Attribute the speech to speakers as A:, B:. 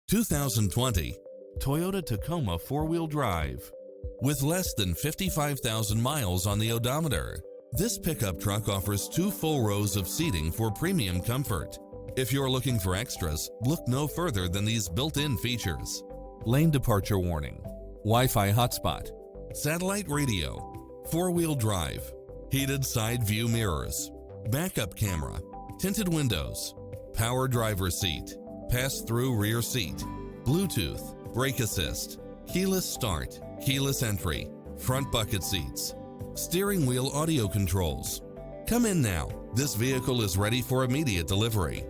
A: 2020 Toyota Tacoma 4-wheel drive. With less than 55,000 miles on the odometer, this pickup truck offers 2 full rows of seating for premium comfort. If you're looking for extras, look no further than these built-in features: lane departure warning, Wi-Fi hotspot, satellite radio, 4-wheel drive, heated side view mirrors, backup camera, tinted windows, power driver's seat, pass-through rear seat, Bluetooth, brake assist, keyless start, keyless entry, front bucket seats, steering wheel audio controls. Come in now. This vehicle is ready for immediate delivery.